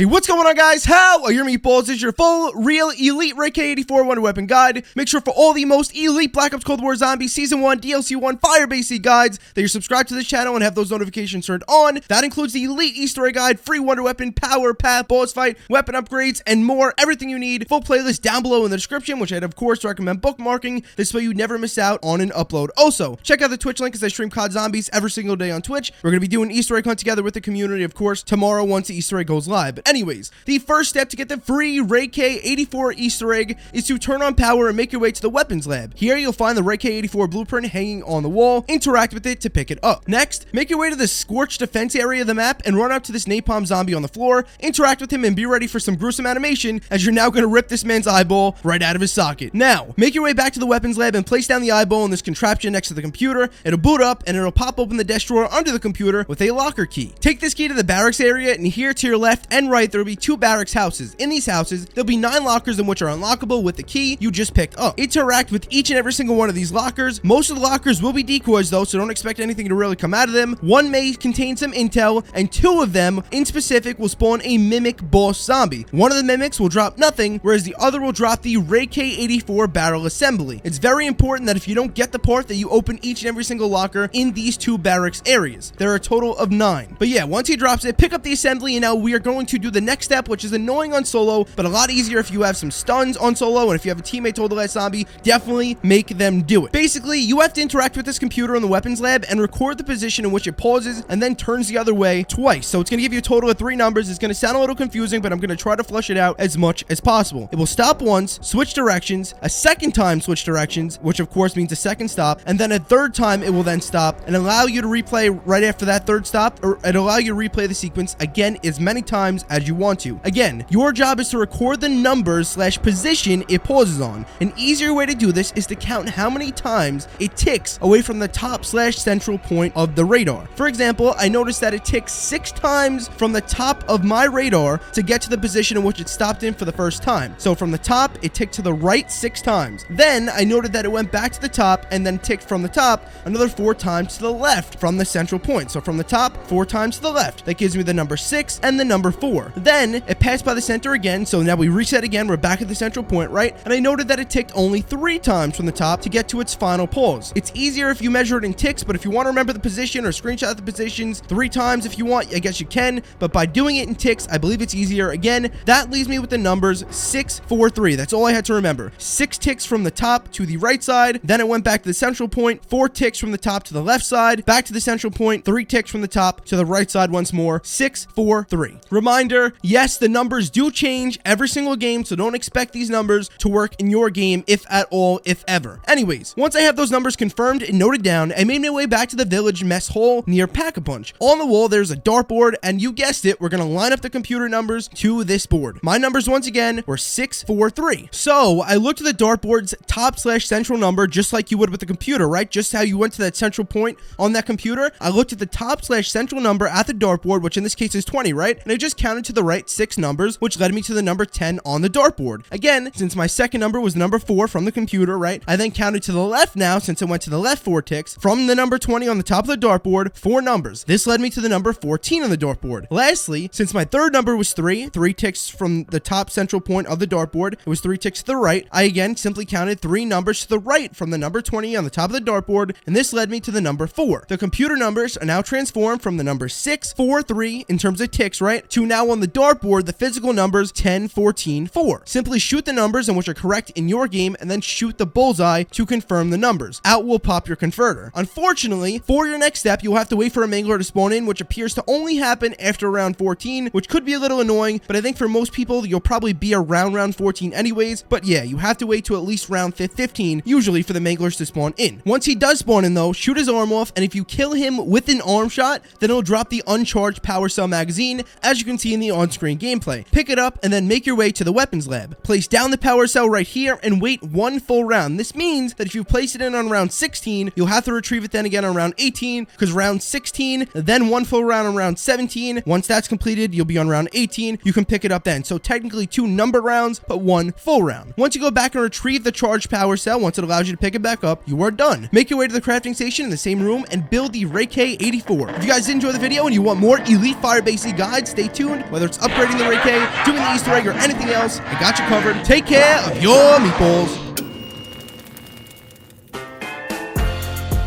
Hey, what's going on, guys? How are your meatballs? This is your full, real, elite K-84 Wonder Weapon guide. Make sure for all the most elite Black Ops Cold War Zombies Season 1, DLC 1, Firebase guides that you're subscribed to this channel and have those notifications turned on. That includes the elite Easter egg guide, free Wonder Weapon, power, path, boss fight, weapon upgrades, and more. Everything you need. Full playlist down below in the description, which I'd of course recommend bookmarking. This way you never miss out on an upload. Also, check out the Twitch link as I stream COD Zombies every single day on Twitch. We're going to be doing Easter egg hunt together with the community, of course, tomorrow once the Easter egg goes live. But anyways, the first step to get the free K-84 Easter egg is to turn on power and make your way to the weapons lab. Here you'll find the K-84 blueprint hanging on the wall. Interact with it to pick it up. Next, make your way to the scorched defense area of the map and run up to this napalm zombie on the floor. Interact with him and be ready for some gruesome animation, as you're now going to rip this man's eyeball right out of his socket. Now, make your way back to the weapons lab and place down the eyeball in this contraption next to the computer. It'll boot up and it'll pop open the desk drawer under the computer with a locker key. Take this key to the barracks area, and here to your left and right there will be two barracks houses. In these houses, there'll be 9 lockers in which are unlockable with the key you just picked up. Interact with each and every single one of these lockers. Most of the lockers will be decoys though, so don't expect anything to really come out of them. One may contain some intel, and 2 of them in specific will spawn a mimic boss zombie. One of the mimics will drop nothing, whereas the other will drop the K-84 barrel assembly. It's very important that if you don't get the part, that you open each and every single locker in these 2 barracks areas. There are a total of 9. But yeah, once he drops it, pick up the assembly, and now we are going to do the next step, which is annoying on solo, but a lot easier if you have some stuns on solo, and if you have a teammate told the last zombie, definitely make them do it. Basically, you have to interact with this computer in the weapons lab and record the position in which it pauses and then turns the other way twice. So it's going to give you a total of 3 numbers. It's going to sound a little confusing, but I'm going to try to flush it out as much as possible. It will stop once, switch directions, a second time switch directions, which of course means a second stop, and then a third time it will then stop and allow you to replay right after that third stop, or it'll allow you to replay the sequence again as many times as you want to. Again, your job is to record the numbers / position it pauses on. An easier way to do this is to count how many times it ticks away from the top / central point of the radar. For example, I noticed that it ticks 6 times from the top of my radar to get to the position in which it stopped in for the first time. So from the top, it ticked to the right 6 times. Then I noted that it went back to the top and then ticked from the top another 4 times to the left from the central point. So from the top, 4 times to the left. That gives me the number 6 and the number 4. Then it passed by the center again, so now we reset again. We're back at the central point, right? And I noted that it ticked only 3 times from the top to get to its final pause. It's easier if you measure it in ticks, but if you want to remember the position or screenshot the positions 3 times if you want, I guess you can, but by doing it in ticks, I believe it's easier. Again, that leaves me with the numbers 6, 4, 3. That's all I had to remember. 6 ticks from the top to the right side, then it went back to the central point, 4 ticks from the top to the left side, back to the central point, 3 ticks from the top to the right side once more, 6, 4, 3. Reminder, yes, the numbers do change every single game, so don't expect these numbers to work in your game, if at all, if ever. Anyways, once I have those numbers confirmed and noted down, I made my way back to the village mess hall near Pack-a-Punch. On the wall, there's a dartboard, and you guessed it, we're going to line up the computer numbers to this board. My numbers, once again, were 6, 4, 3. So I looked at the dartboard's top / central number, just like you would with the computer, right? Just how you went to that central point on that computer. I looked at the top / central number at the dartboard, which in this case is 20, right? And I just counted to the right 6 numbers, which led me to the number 10 on the dartboard. Again, since my second number was number 4 from the computer, right? I then counted to the left now, since it went to the left 4 ticks, from the number 20 on the top of the dartboard, 4 numbers. This led me to the number 14 on the dartboard. Lastly, since my third number was 3 ticks from the top central point of the dartboard, it was 3 ticks to the right. I again simply counted 3 numbers to the right from the number 20 on the top of the dartboard, and this led me to the number 4. The computer numbers are now transformed from the number 6, 4, 3 in terms of ticks, right, to now on the dartboard, the physical numbers 10, 14, 4. Simply shoot the numbers in which are correct in your game, and then shoot the bullseye to confirm the numbers. Out will pop your converter. Unfortunately, for your next step, you'll have to wait for a mangler to spawn in, which appears to only happen after round 14, which could be a little annoying, but I think for most people, you'll probably be around round 14 anyways. But yeah, you have to wait to at least round 15, usually, for the manglers to spawn in. Once he does spawn in though, shoot his arm off, and if you kill him with an arm shot, then it'll drop the uncharged power cell magazine, as you can see in the on-screen gameplay. Pick it up and then make your way to the weapons lab. Place down the power cell right here and wait 1 full round. This means that if you place it in on round 16, you'll have to retrieve it then again on round 18, because round 16, then 1 full round on round 17. Once that's completed, you'll be on round 18. You can pick it up then. So technically 2 number rounds, but 1 full round. Once you go back and retrieve the charged power cell, once it allows you to pick it back up, you are done. Make your way to the crafting station in the same room and build the K-84. If you guys did enjoy the video and you want more elite Firebase guides, stay tuned. whether it's upgrading the Ray K, doing the Easter egg, or anything else, I got you covered. Take care of your meatballs.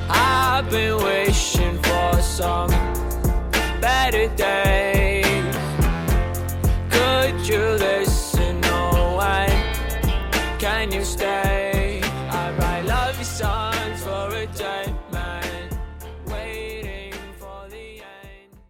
I've been wishing for some better days. Could you listen? No one, can you stay?